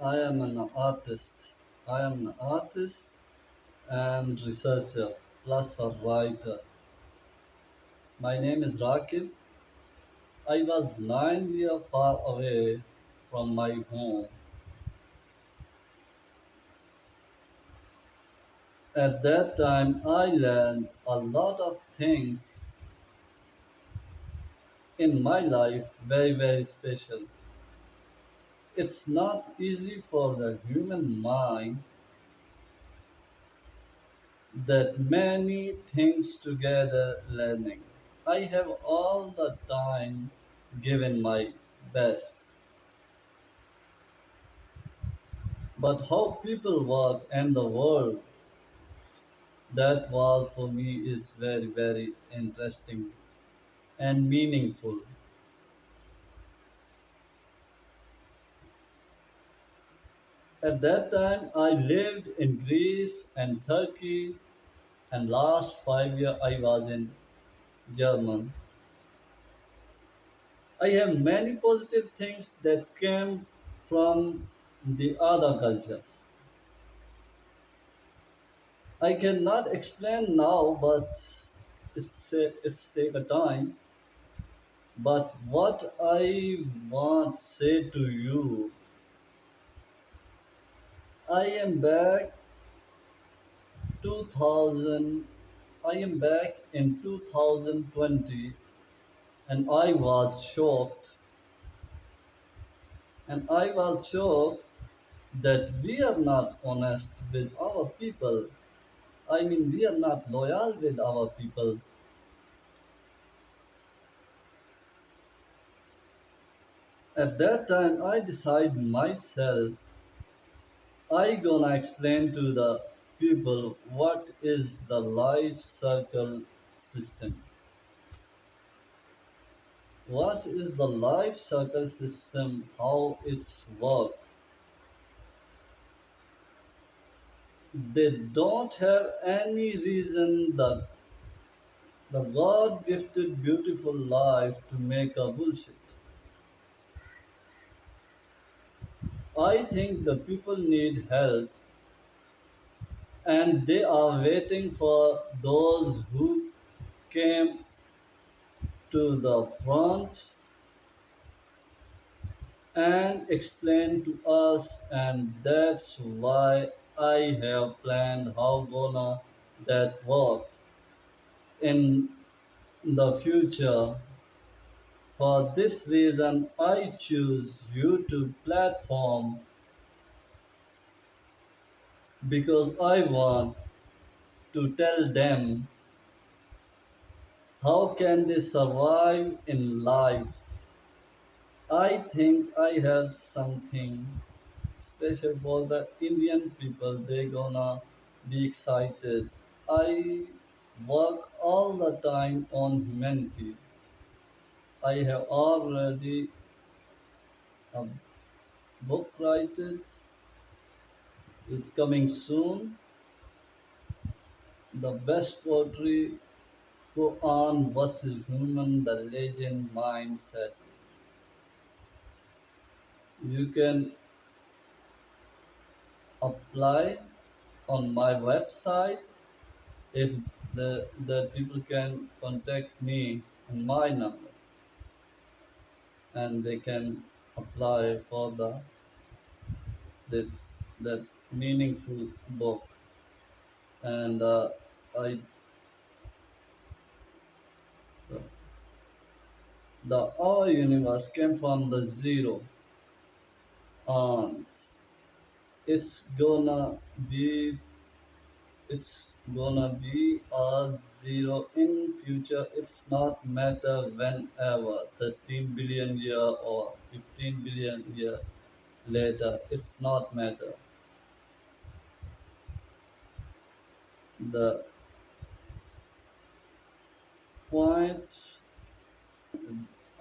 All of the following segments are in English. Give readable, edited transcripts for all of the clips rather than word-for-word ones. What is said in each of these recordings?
I am an artist. I am an artist and researcher plus a writer. My name is Raqib. I was 9 years far away from my home. At that time, I learned a lot of things in my life, very, very special. It's not easy for the human mind that many things together learning. I have all the time given my best, but how people work and the world, that was for me is very, very interesting and meaningful. At that time, I lived in Greece and Turkey, and last 5 years I was in German. I have many positive things that came from the other cultures. I cannot explain now, but it's take a time. But what I want to say to you, I am back 2000. I am back in 2020, and I was shocked that we are not honest with our people. I mean, we are not loyal with our people. At that time, I decide myself I gonna explain to the people what is the life cycle system. What is the life cycle system? How it's work? They don't have any reason that the God gifted beautiful life to make a bullshit. I think the people need help and they are waiting for those who came to the front and explain to us, and that's why I have planned how gonna that work in the future. For this reason I choose YouTube platform because I want to tell them how can they survive in life. I think I have something special for the Indian people. They gonna be excited. I work all the time on humanity. I have already a book written. It's coming soon. The best poetry Quran versus human, the legend mindset. You can apply on my website if the people can contact me on my number and they can apply for the this that meaningful book and I so the our universe came from the zero and it's gonna be it's gonna be a zero in future. It's not matter whenever 13 billion year or 15 billion year later, it's not matter. The point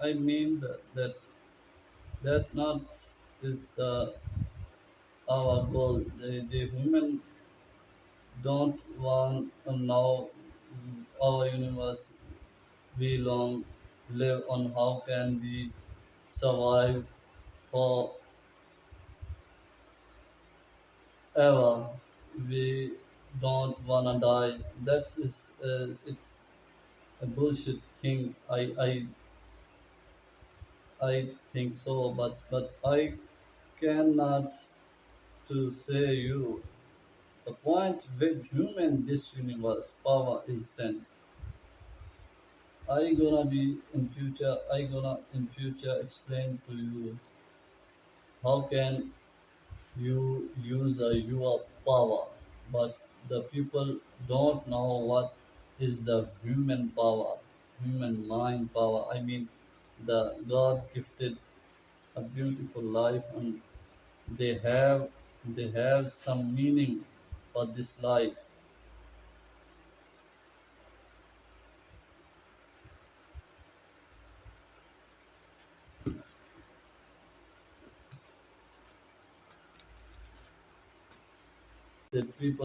I mean that not is the our goal. The human don't want to know our universe. We long live on how can we survive for ever. We don't wanna die. It's a bullshit thing. I think so, but I cannot to say you. The point with human this universe power is then I gonna in future explain to you how can you use your power, but the people don't know what is the human power, human mind power. I mean, the God gifted a beautiful life, and they have they have some meaning for this life. The people